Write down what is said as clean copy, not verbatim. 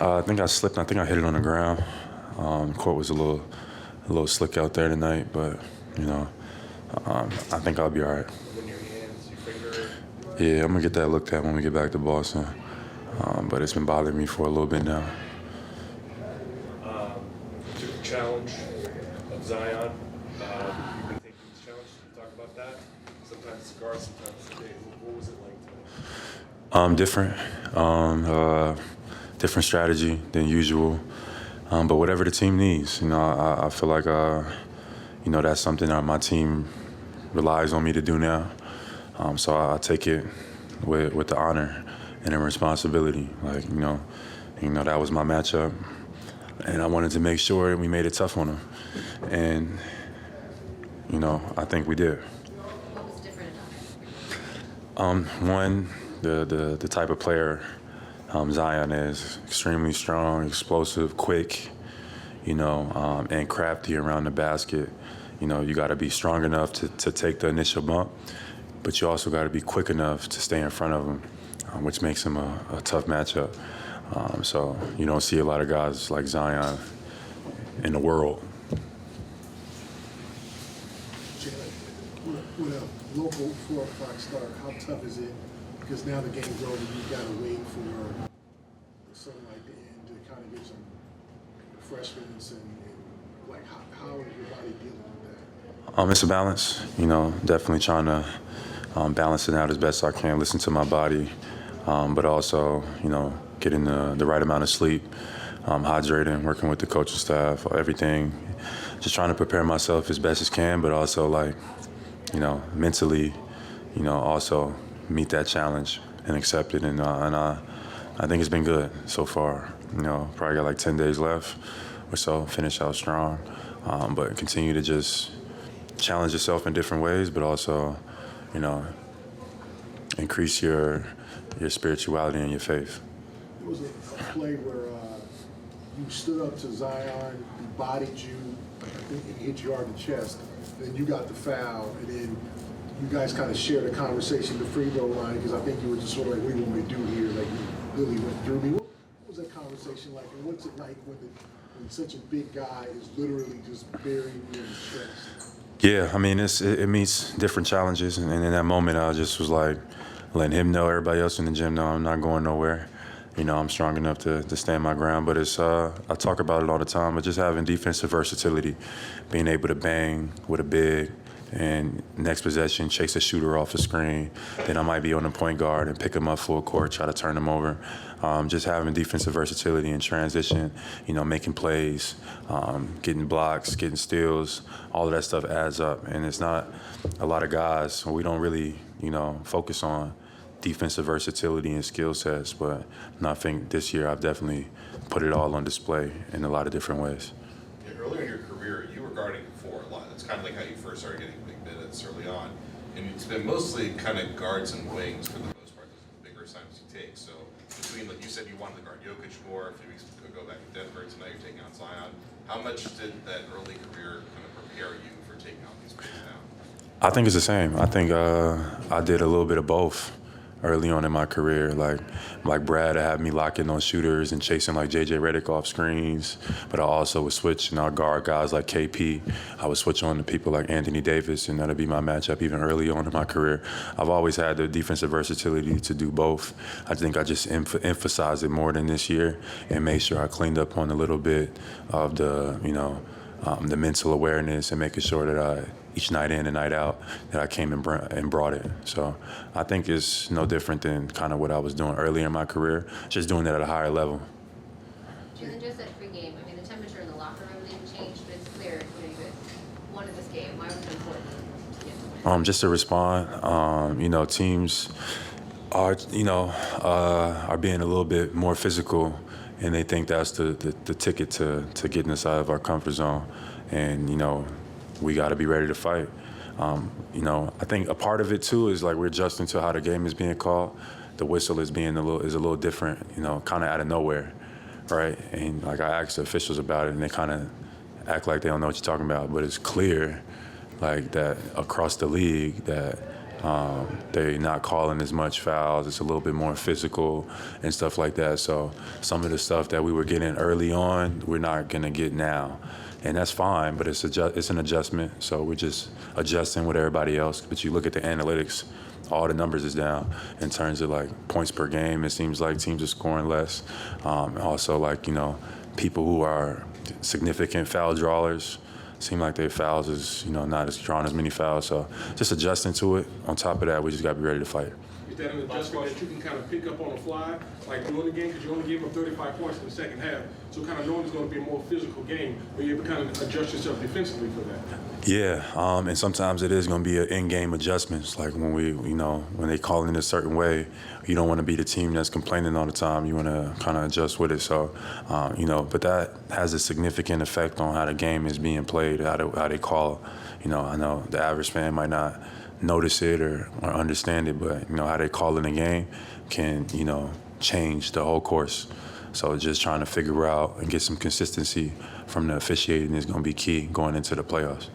I think I slipped. I think I hit it on the ground. Court was a little slick out there tonight, but I think I'll be all right. In your hands, your finger. Yeah, I'm gonna get that looked at when we get back to Boston. But it's been bothering me for a little bit now. Took the challenge of Zion. You've been taking this challenge. Can you talk about that? Sometimes it's guard, sometimes it's big. What was it like today? Different. Different strategy than usual. But whatever the team needs, I feel like, that's something that my team relies on me to do now. So I take it with the honor and the responsibility. That was my matchup, and I wanted to make sure we made it tough on them. And, I think we did. What was different about it? One, the type of player Zion is, extremely strong, explosive, quick, and crafty around the basket. You got to be strong enough to take the initial bump, but you also got to be quick enough to stay in front of him, which makes him a tough matchup. So you don't see a lot of guys like Zion in the world. Jaylen, with a local 4 o'clock start, how tough is it? Because now the game's over, you've got to wait for the sunlight to end to kind of get some refreshments and how is your body dealing with that? It's a balance, definitely trying to balance it out as best I can, listen to my body, but also, getting the right amount of sleep, hydrating, working with the coaching staff, everything. Just trying to prepare myself as best as can, but also mentally, also meet that challenge and accept it. And I think it's been good so far. Probably got like 10 days left or so, finish out strong. But continue to just challenge yourself in different ways, but also, increase your spirituality and your faith. There was a play where you stood up to Zion, he bodied you, I think he hit you hard in the chest, then you got the foul, and then you guys kind of shared a conversation at the free throw line, because I think you were just sort of like, what do you want me to do here? Like, you really went through me. What was that conversation like, and what's it like when such a big guy is literally just burying you in his chest? Yeah, I mean, it meets different challenges, and in that moment, I just was like, letting him know, everybody else in the gym know I'm not going nowhere. I'm strong enough to stand my ground, but I talk about it all the time, but just having defensive versatility, being able to bang with a big, and next possession, chase a shooter off a screen. Then I might be on the point guard and pick him up full court, try to turn him over. Just having defensive versatility in transition, making plays, getting blocks, getting steals, all of that stuff adds up. And it's not a lot of guys, we don't really, focus on defensive versatility and skill sets, but I think this year I've definitely put it all on display in a lot of different ways. Yeah, earlier in your career, you were guarding 4 a lot. That's kind of like how you first started getting big minutes early on. And it's been mostly kind of guards and wings for the most part. Those are the bigger assignments you take. So between, like you said, you wanted to guard Jokic more a few weeks ago back in Denver, so now you're taking on Zion. How much did that early career kind of prepare you for taking on these bigs now? I think it's the same. I think I did a little bit of both early on in my career. Like Brad had me locking on shooters and chasing like J.J. Redick off screens, but I also would switch and I'll guard guys like KP. I would switch on to people like Anthony Davis, and that'd be my matchup even early on in my career. I've always had the defensive versatility to do both. I think I just emphasized it more than this year and made sure I cleaned up on a little bit of the mental awareness and making sure that each night in and night out that I came and brought it. So I think it's no different than kind of what I was doing earlier in my career, just doing it at a higher level. Jaylen, just that pregame, I mean, the temperature in the locker room didn't change, but it's clear, you guys wanted this game. Why was it important to get? Just to respond, teams are being a little bit more physical, and they think that's the ticket to getting us out of our comfort zone. And, we got to be ready to fight. I think a part of it too is like we're adjusting to how the game is being called. The whistle is a little different, kind of out of nowhere, right? And like I asked the officials about it, and they kind of act like they don't know what you're talking about. But it's clear, like that across the league, that They're not calling as much fouls. It's a little bit more physical and stuff like that. So some of the stuff that we were getting early on, we're not going to get now. And that's fine, but it's an adjustment. So we're just adjusting with everybody else. But you look at the analytics, all the numbers is down in terms of like points per game. It seems like teams are scoring less. Also, like, you know, people who are significant foul drawers seem like their fouls is, you know, not as drawing as many fouls. So just adjusting to it. On top of that, we just got to be ready to fight. Is that an adjustment that you can kind of pick up on the fly, like during the game, because you only gave up 35 points in the second half, so kind of knowing it's going to be a more physical game, but you're able to kind of adjust yourself defensively for that? Yeah, and sometimes it is going to be an in-game adjustments. Like when when they call in a certain way, you don't want to be the team that's complaining all the time. You want to kind of adjust with it. So, but that has a significant effect on how the game is being played, how they call. I know the average fan might not notice it or understand it, but how they call in a game can change the whole course. So just trying to figure out and get some consistency from the officiating is going to be key going into the playoffs.